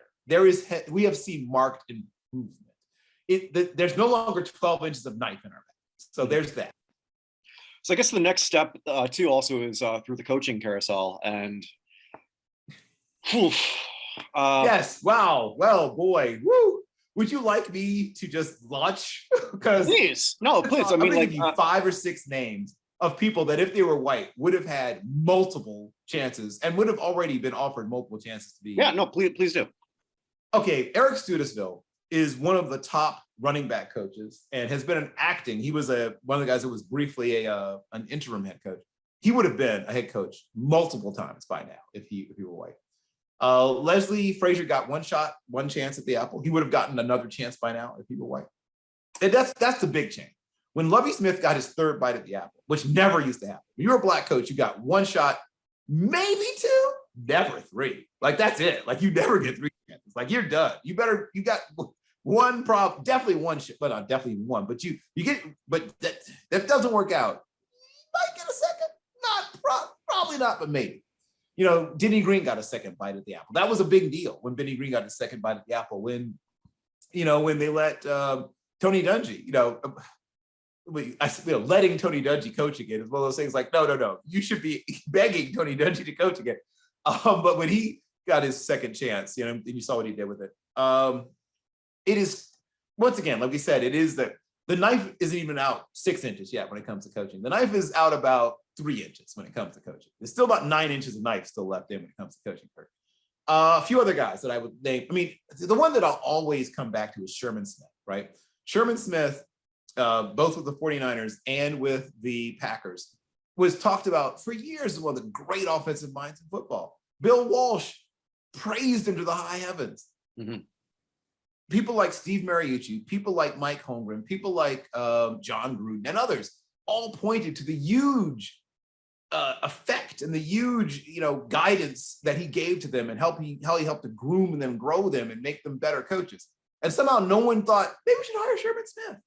We have seen marked improvement. There's no longer 12 inches of knife in our back. So there's that. So I guess the next step too also is through the coaching carousel, and yes, wow, well, boy, woo. Would you like me to just launch? Because please, no, please. I mean, I'm like give you 5 or 6 names of people that, if they were white, would have had multiple chances and would have already been offered multiple chances to be. Yeah, no, please do. Okay, Eric Studesville is one of the top running back coaches and has been he was one of the guys that was briefly an interim head coach. He would have been a head coach multiple times by now if he were white. Leslie Frazier got one chance at the apple. He would have gotten another chance by now if he were white. And that's the big change. When Lovie Smith got his 3rd bite at the apple, which never used to happen. When you're a black coach, you got 1 shot, maybe 2, never 3. Like, that's it. Like, you never get 3 chances. Like, you're done. You got one problem, definitely one, but not definitely one. But you get, but that doesn't work out. You might get a second, probably not, but maybe. You know, Denny Green got a 2nd bite at the apple. That was a big deal when Denny Green got a 2nd bite at the apple. When they let Tony Dungy, letting Tony Dungy coach again is one of those things like, no, you should be begging Tony Dungy to coach again. But when he got his 2nd chance, you know, and you saw what he did with it. It is, once again, like we said, it is that the knife isn't even out 6 inches yet when it comes to coaching. The knife is out about 3 inches when it comes to coaching. There's still about 9 inches of knife still left in when it comes to coaching. A few other guys that I would name. I mean, the one that I'll always come back to is Sherman Smith, right? Sherman Smith, both with the 49ers and with the Packers, was talked about for years as one of the great offensive minds in football. Bill Walsh praised him to the high heavens. Mm-hmm. People like Steve Mariucci, people like Mike Holmgren, people like John Gruden and others all pointed to the huge effect and the huge, guidance that he gave to them and how he helped to groom them, grow them, and make them better coaches. And somehow no one thought, maybe we should hire Sherman Smith.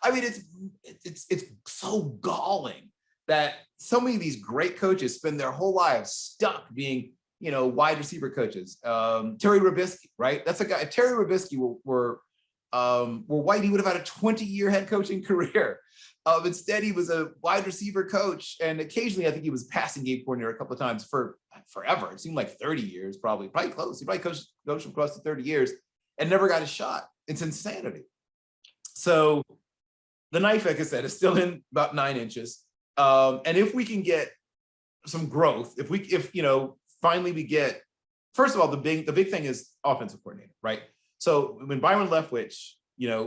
I mean, it's so galling that so many of these great coaches spend their whole lives stuck being, wide receiver coaches. Terry Robisky, right? That's a guy. If Terry Robisky were white, he would have had a 20-year head coaching career. Instead, he was a wide receiver coach, and occasionally, I think he was passing game coordinator a couple of times for forever. It seemed like 30 years, probably close. He probably coached for close to 30 years and never got a shot. It's insanity. So the knife, like I said, is still in about 9 inches. And if we can get some growth, if finally we get, first of all, the big thing is offensive coordinator, right? So when Byron Leftwich,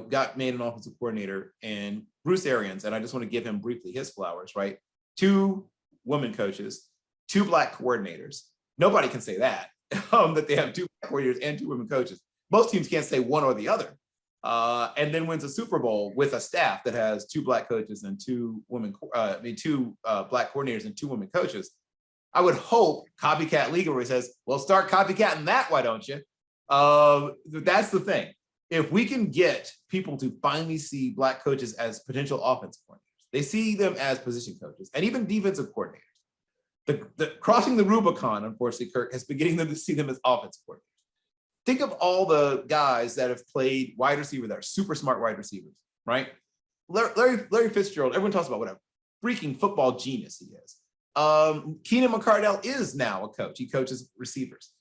got made an offensive coordinator, and Bruce Arians, and I just want to give him briefly his flowers, right? 2 women coaches, 2 black coordinators. Nobody can say that, that they have 2 black coordinators and 2 women coaches. Most teams can't say one or the other. and then wins a Super Bowl with a staff that has 2 black coaches and 2 black coordinators and 2 women coaches. I would hope copycat league where he says, well, start copycatting that, why don't you? That's the thing. If we can get people to finally see black coaches as potential offensive coordinators, they see them as position coaches and even defensive coordinators. The crossing the Rubicon, unfortunately, Kirk, has been getting them to see them as offensive coordinators. Think of all the guys that have played wide receiver that are super smart wide receivers, right? Larry Fitzgerald, everyone talks about what a freaking football genius he is. Keenan McCardell is now a coach. He coaches receivers.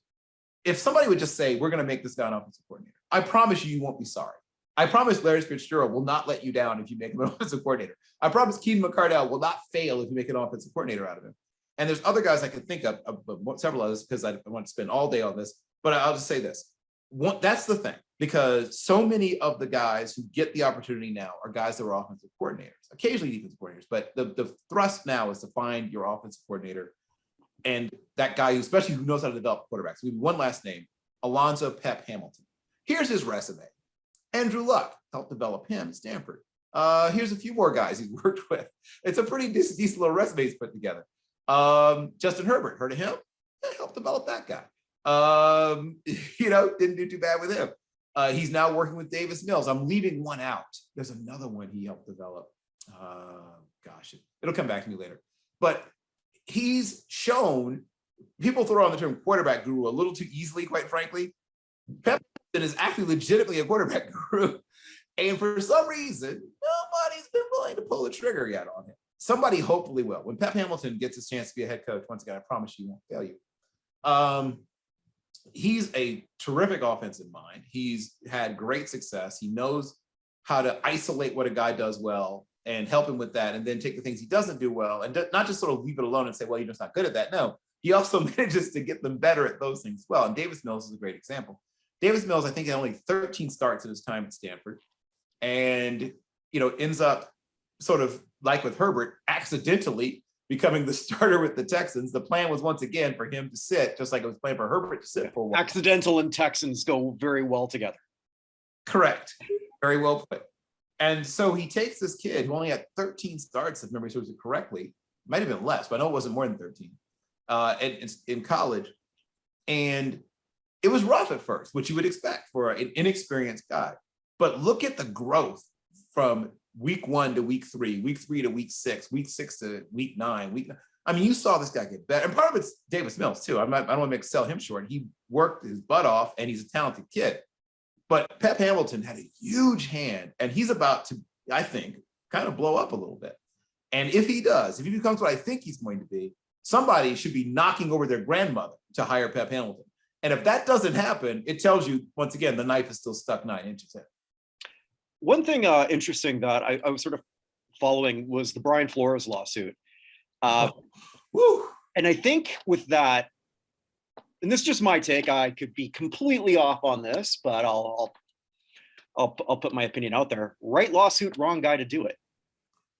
If somebody would just say, we're going to make this guy an offensive coordinator, I promise you won't be sorry. I promise Larry Fitzgerald will not let you down if you make him an offensive coordinator. I promise Keenan McCardell will not fail if you make an offensive coordinator out of him. And there's other guys I can think of several others, because I want to spend all day on this, but I'll just say this. That's the thing, because so many of the guys who get the opportunity now are guys that are offensive coordinators, occasionally defensive coordinators, but the thrust now is to find your offensive coordinator and that guy especially who knows how to develop quarterbacks. We have one last name, Alonzo Pep Hamilton. Here's his resume. Andrew Luck helped develop him at Stanford. Here's a few more guys he's worked with. It's a pretty decent little resume he's put together. Justin Herbert, heard of him? Helped develop that guy. Didn't do too bad with him. He's now working with Davis Mills. I'm leaving one out. There's another one he helped develop. Gosh, it'll come back to me later. But he's shown, people throw on the term quarterback guru a little too easily, quite frankly. Pep is actually legitimately a quarterback guru. And for some reason, nobody's been willing to pull the trigger yet on him. Somebody hopefully will. When Pep Hamilton gets his chance to be a head coach, once again, I promise you, he won't fail you. He's a terrific offensive mind. He's had great success. He knows how to isolate what a guy does well and help him with that, and then take the things he doesn't do well and not just sort of leave it alone and say, well, you're just not good at that. No, he also manages to get them better at those things as well. And Davis Mills is a great example. Davis Mills, I think, had only 13 starts in his time at Stanford, and ends up sort of like with Herbert, accidentally becoming the starter with the Texans. The plan was once again for him to sit, just like it was planned for Herbert to sit for a while. Accidental and Texans go very well together. Correct. Very well put. And so he takes this kid who only had 13 starts, if memory serves it correctly, might have been less, but I know it wasn't more than 13, in college. And it was rough at first, which you would expect for an inexperienced guy. But look at the growth from week 1 to week 3, week 3 to week 6, week 6 to week 9. I mean, you saw this guy get better. And part of it's Davis Mills too. I don't want to sell him short. He worked his butt off and he's a talented kid. But Pep Hamilton had a huge hand, and he's about to, I think, kind of blow up a little bit. And if he does, if he becomes what I think he's going to be, somebody should be knocking over their grandmother to hire Pep Hamilton. And if that doesn't happen, it tells you, once again, the knife is still stuck 9 inches in. One thing interesting that I was sort of following was the Brian Flores lawsuit. And I think with that, and this is just my take, I could be completely off on this, but I'll put my opinion out there. Right lawsuit, wrong guy to do it.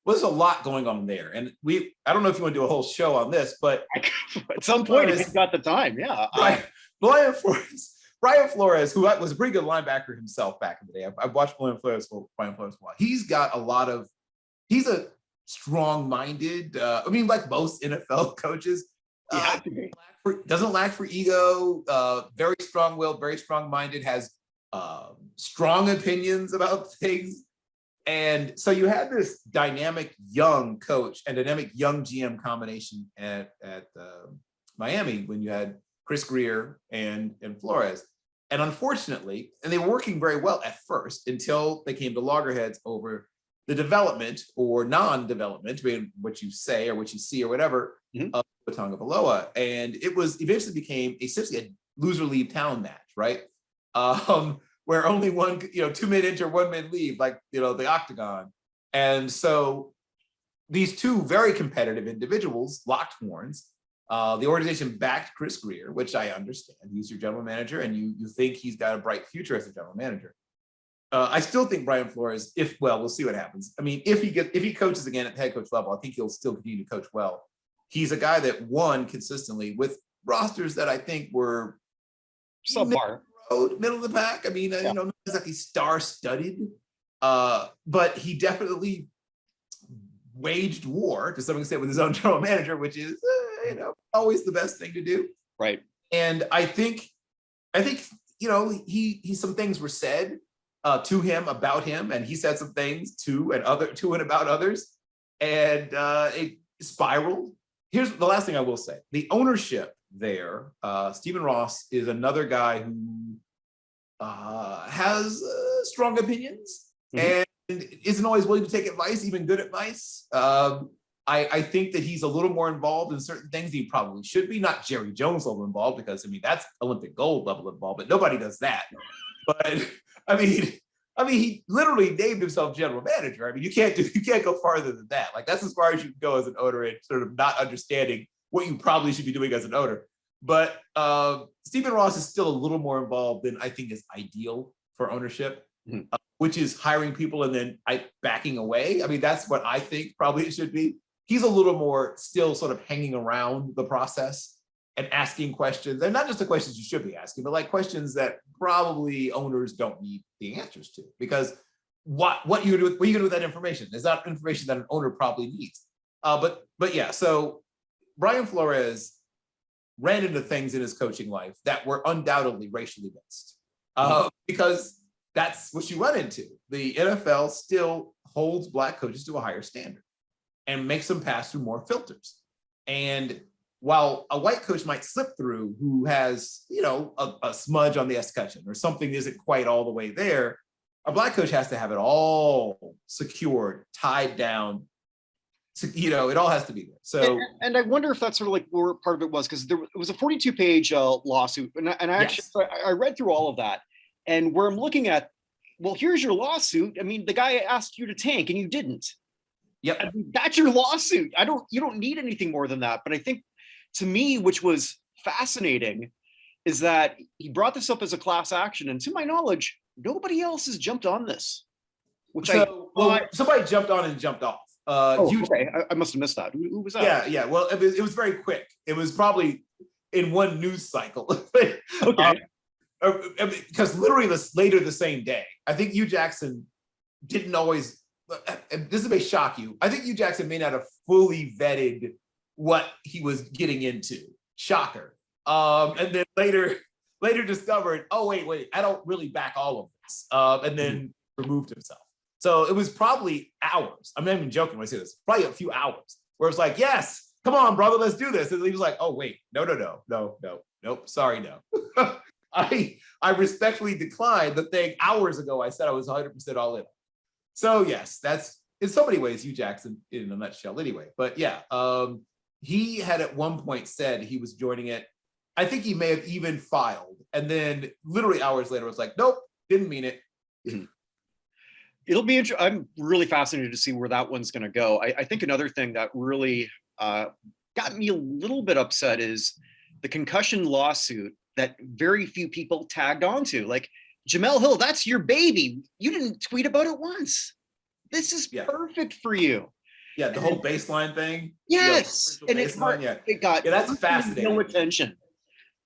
Well, there's a lot going on there. And I don't know if you want to do a whole show on this, but at some point, if you've got the time, yeah. Brian Flores, who was a pretty good linebacker himself back in the day. I've watched Brian Flores for a while. He's a strong-minded, like most NFL coaches, doesn't lack for ego, very strong-willed, very strong-minded, has strong opinions about things. And so you had this dynamic young coach and dynamic young GM combination at Miami when you had Chris Greer and Flores. And unfortunately, and they were working very well at first until they came to loggerheads over the development or non-development, what you say or what you see or whatever, of Tagovailoa. And it was eventually became essentially a loser leave town match, right? Where only 2 men enter, 1 man leave, like, the octagon. And so these two very competitive individuals locked horns. The organization backed Chris Greer, which I understand. He's your general manager, and you think he's got a bright future as a general manager. I still think Brian Flores, we'll see what happens. I mean, if he coaches again at the head coach level, I think he'll still continue to coach well. He's a guy that won consistently with rosters that I think were subpar. road, middle of the pack. I mean, Yeah. not exactly star-studded, but he definitely waged war to some extent with his own general manager, which is, always the best thing to do. Right. And I think, he some things were said to him about him, and he said some things to and about others, and it spiraled. Here's the last thing I will say: the ownership there, Stephen Ross is another guy who has strong opinions and isn't always willing to take advice, even good advice. I think that he's a little more involved in certain things than he probably should be. Not Jerry Jones level involved, because that's Olympic gold level involved, but nobody does that. But he literally named himself general manager. You can't go farther than that. Like, that's as far as you can go as an owner, and sort of not understanding what you probably should be doing as an owner. But Stephen Ross is still a little more involved than I think is ideal for ownership, which is hiring people and then backing away. That's what I think probably it should be. He's a little more still sort of hanging around the process and asking questions, and not just the questions you should be asking, but like questions that probably owners don't need the answers to, because what are you gonna do with that information? Is that information that an owner probably needs? But yeah, so Brian Flores ran into things in his coaching life that were undoubtedly racially based, because that's what you run into. The NFL still holds Black coaches to a higher standard and makes them pass through more filters. And while a white coach might slip through who has, a smudge on the escutcheon or something isn't quite all the way there, a Black coach has to have it all secured, tied down. It all has to be there. So, and I wonder if that's sort of like where part of it was, because it was a 42-page lawsuit, and I actually I read through all of that, and where I'm looking at, well, here's your lawsuit. The guy asked you to tank and you didn't. Yep. That's your lawsuit. You don't need anything more than that. But I think, to me, which was fascinating, is that he brought this up as a class action, and to my knowledge, nobody else has jumped on this. Somebody jumped on and jumped off. Okay. I must have missed that. Who was that? Yeah. Well, it was very quick. It was probably in one news cycle. Okay. Because literally later the same day, I think Hugh Jackson didn't always. This may shock you. I think Hugh Jackson may not have fully vetted what he was getting into. Shocker. And then later discovered, oh wait, I don't really back all of this. And then removed himself. So it was probably hours. I'm not even joking when I say this. Probably a few hours where it's like, yes, come on, brother, let's do this. And he was like, oh wait, nope, sorry, no. I respectfully declined the thing hours ago. I said I was 100% all in. So yes, that's in so many ways Hugh Jackson in a nutshell anyway. But yeah, he had at one point said he was joining it. I think he may have even filed. And then literally hours later was like, nope, didn't mean it. It'll be interesting. I'm really fascinated to see where that one's going to go. I think another thing that really got me a little bit upset is the concussion lawsuit that very few people tagged onto. Like, Jamel Hill, that's your baby. You didn't tweet about it once. This is perfect for you. Yeah, the whole baseline thing. Yes, and it got that's fascinating. No attention.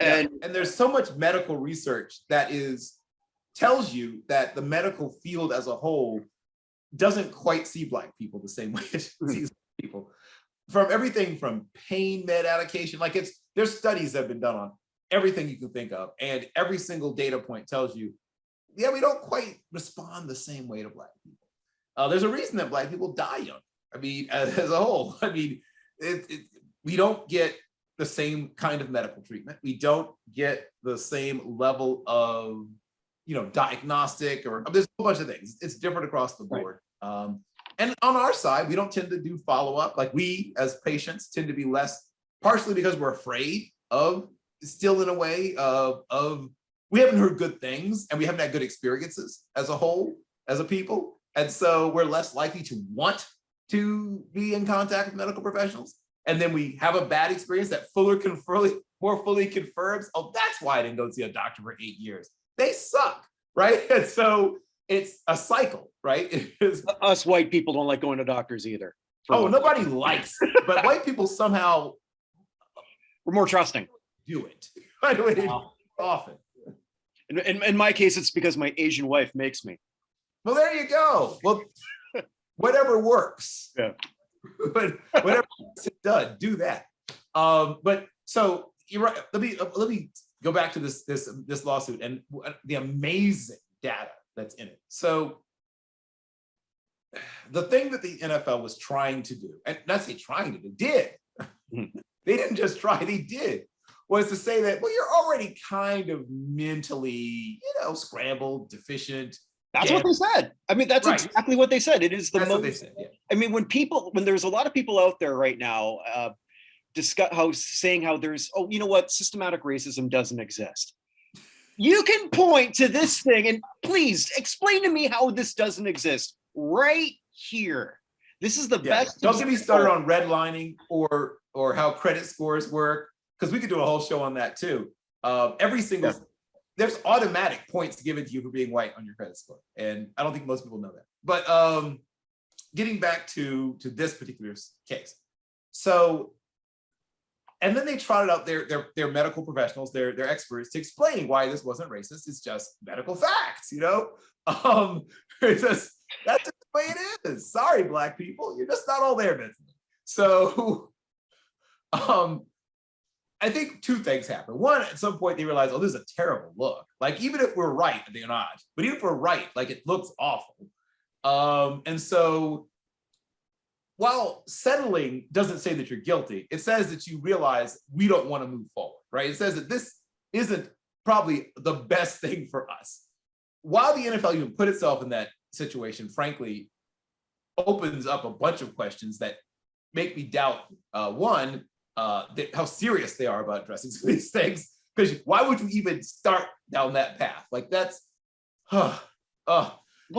And there's so much medical research that tells you that the medical field as a whole doesn't quite see Black people the same way it sees people. From everything from pain med allocation, there's studies that have been done on everything you can think of, and every single data point tells you, yeah, we don't quite respond the same way to Black people. There's a reason that Black people die young. As a whole, we don't get the same kind of medical treatment. We don't get the same level of, diagnostic, or there's a whole bunch of things. It's different across the board. Right. And on our side, we don't tend to do follow-up. Like, we as patients tend to be less, partially because we're afraid of, still in a way of we haven't heard good things and we haven't had good experiences as a whole, as a people. And so we're less likely to want to be in contact with medical professionals. And then we have a bad experience that more fully confirms, oh, that's why I didn't go see a doctor for 8 years. They suck, right? And so it's a cycle, right? Us white people don't like going to doctors either. Nobody likes it, but white people somehow, we're more trusting. Do it. By the way, often. In my case, it's because my Asian wife makes me. Well, there you go. Well, whatever works. Yeah. But whatever it's done, do that. But so you're right. Let me go back to this lawsuit and the amazing data that's in it. So the thing that the NFL was trying to do, and not say trying to do, did. They didn't just try, they did, was to say that, well, you're already kind of mentally, scrambled, deficient. That's what they said. I mean, that's Right. exactly what they said. It is the That's most. what they said. Yeah. I mean, when there's a lot of people out there right now saying how there's, oh, you know what, systematic racism doesn't exist. You can point to this thing and please explain to me how this doesn't exist right here. This is the best. Don't get me started on redlining or how credit scores work, because we could do a whole show on that too. Every single there's automatic points given to you for being white on your credit score, and I don't think most people know that. But getting back to this particular case, so and then they trotted out their medical professionals, their experts, to explain why this wasn't racist. It's just medical facts, It's just, that's just the way it is. Sorry, Black people, you're just not all there mentally. So I think two things happen. One, at some point they realize, oh, this is a terrible look. Like, even if we're right, they're not. But even if we're right, like, it looks awful. And so while settling doesn't say that you're guilty, it says that you realize we don't want to move forward, right? It says that this isn't probably the best thing for us. While the NFL even put itself in that situation, frankly, opens up a bunch of questions that make me doubt, one, how serious they are about addressing some of these things. Because why would you even start down that path? Like, that's, well,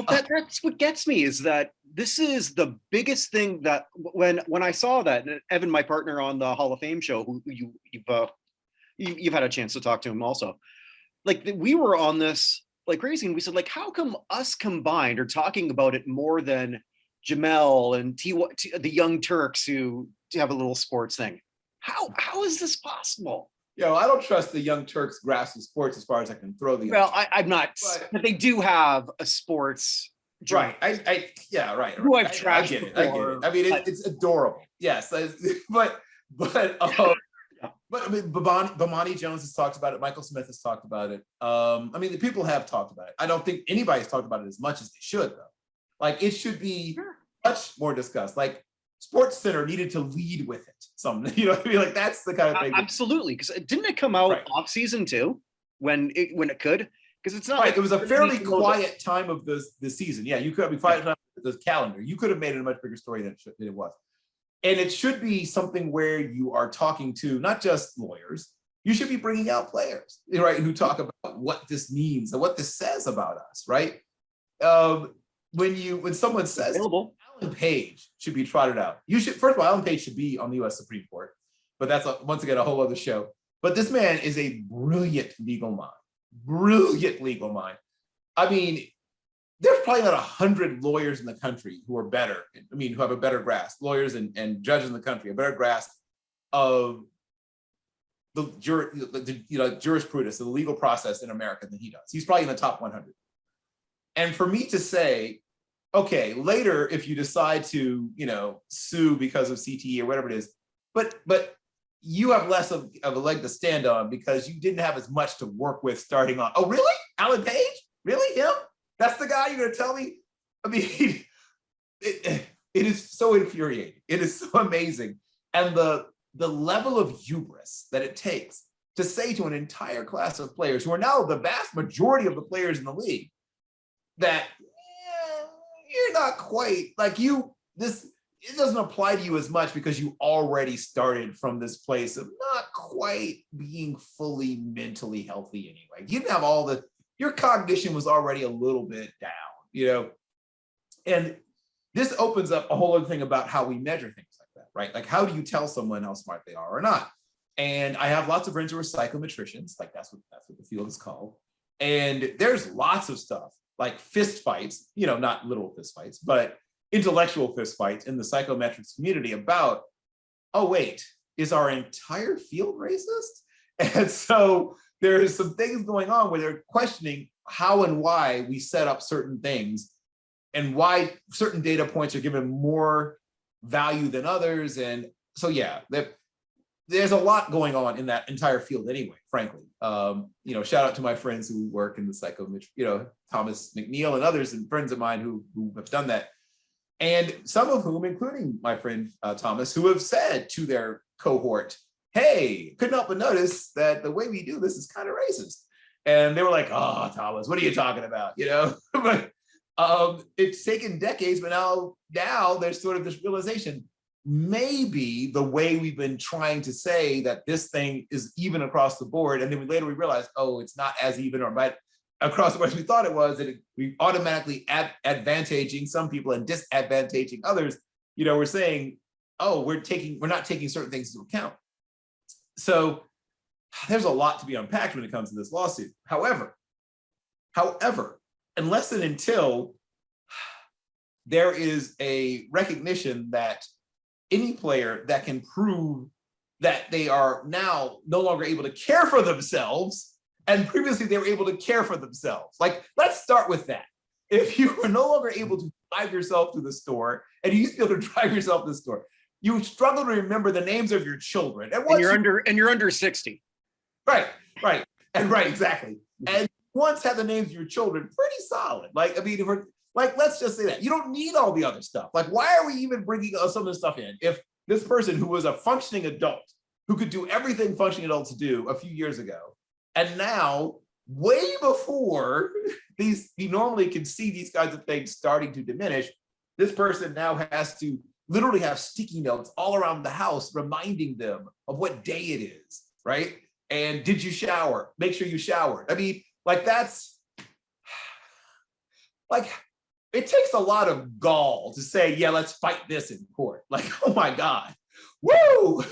that's what gets me, is that this is the biggest thing that when I saw that, and Evan, my partner on the Hall of Fame show, who you've had a chance to talk to him also, like, we were on this like crazy, and we said, like, how come us combined are talking about it more than Jamel and the Young Turks who have a little sports thing? How is this possible? I don't trust the Young Turks grasp of sports as far as I can throw the. Well, I'm not, but they do have a sports. Right. Right. Who I've trashed I get it. I mean, it's adorable. Yes, but I mean, Bomani Jones has talked about it. Michael Smith has talked about it. I mean, the people have talked about it. I don't think anybody's talked about it as much as they should, though. Like, it should be much more discussed. Like, Sports Center needed to lead with it. What I mean? Like, that's the kind of thing. Absolutely, because didn't it come out off season too when it could? Because it's not right. It was a fairly quiet time of the season. Yeah, you could be quiet time of the calendar. You could have made it a much bigger story than it was. And it should be something where you are talking to not just lawyers. You should be bringing out players, right, who talk about what this means and what this says about us, right? When someone says Alan Page should be trotted out, first of all, Alan Page should be on the U.S. Supreme Court, but that's once again a whole other show. But this man is a brilliant legal mind. I mean, there's probably not 100 lawyers in the country who are better. I mean, who have a better grasp, lawyers and judges in the country, a better grasp of the jurisprudence, the legal process in America than he does. He's probably in the top 100. And for me to say, okay, later, if you decide to, sue because of CTE or whatever it is, but you have less of a leg to stand on because you didn't have as much to work with starting on. Oh, really? Alan Page? Really? Him? That's the guy you're going to tell me? I mean, it is so infuriating. It is so amazing. And the level of hubris that it takes to say to an entire class of players who are now the vast majority of the players in the league that you're not quite like it doesn't apply to you as much because you already started from this place of not quite being fully mentally healthy anyway. You didn't have your cognition was already a little bit down, and this opens up a whole other thing about how we measure things like that, right? Like, how do you tell someone how smart they are or not? And I have lots of friends who are psychometricians, like that's what the field is called. And there's lots of stuff like fist fights, not literal fist fights, but intellectual fist fights in the psychometrics community about, oh, wait, is our entire field racist? And so there is some things going on where they're questioning how and why we set up certain things and why certain data points are given more value than others. And so, yeah, there's a lot going on in that entire field anyway, frankly. Shout out to my friends who work in the psychometry, Thomas McNeil and others and friends of mine who have done that. And some of whom, including my friend Thomas, who have said to their cohort, hey, couldn't help but notice that the way we do this is kind of racist. And they were like, oh, Thomas, what are you talking about? But it's taken decades, but now there's sort of this realization, maybe the way we've been trying to say that this thing is even across the board. And then later we realized, oh, it's not as even or but across the board as we thought it was, that we automatically advantaging some people and disadvantaging others. We're saying, oh, we're not taking certain things into account. So there's a lot to be unpacked when it comes to this lawsuit. However, unless and until there is a recognition that any player that can prove that they are now no longer able to care for themselves, and previously they were able to care for themselves. Like, let's start with that. If you were no longer able to drive yourself to the store, and you used to be able to drive yourself to the store, you struggle to remember the names of your children. And you're under 60. Right, exactly. And once had the names of your children pretty solid. Let's just say that. You don't need all the other stuff. Like, why are we even bringing some of this stuff in? If this person who was a functioning adult, who could do everything functioning adults do a few years ago, and now, way before you normally can see these kinds of things starting to diminish, this person now has to literally have sticky notes all around the house reminding them of what day it is, right? And did you shower? Make sure you showered. It takes a lot of gall to say, yeah, let's fight this in court. Oh my God. Woo!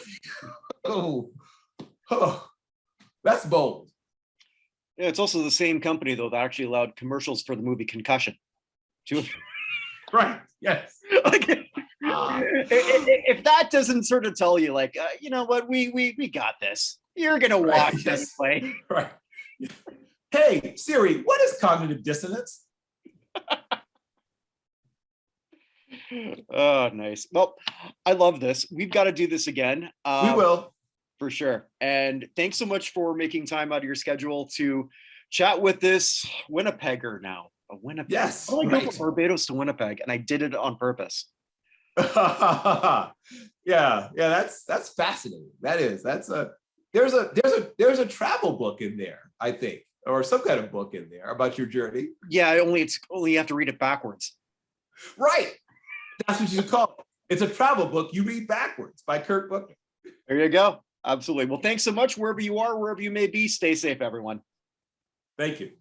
Oh, that's bold. Yeah, it's also the same company, though, that actually allowed commercials for the movie Concussion. Right, yes. If that doesn't sort of tell you, you know what, we got this. You're going to watch this play. Right. Hey, Siri, what is cognitive dissonance? Oh, nice. Well, I love this. We've got to do this again. We will. For sure. And thanks so much for making time out of your schedule to chat with this Winnipegger now. A Winnipeg. Yes. I go from Barbados to Winnipeg, and I did it on purpose. Yeah, that's fascinating. There's a travel book in there, I think, or some kind of book in there about your journey. Yeah, only you have to read it backwards. Right. That's what you call it. It's a travel book you read backwards by Kurt Buckner. There you go. Absolutely. Well, thanks so much. Wherever you are, wherever you may be, stay safe, everyone. Thank you.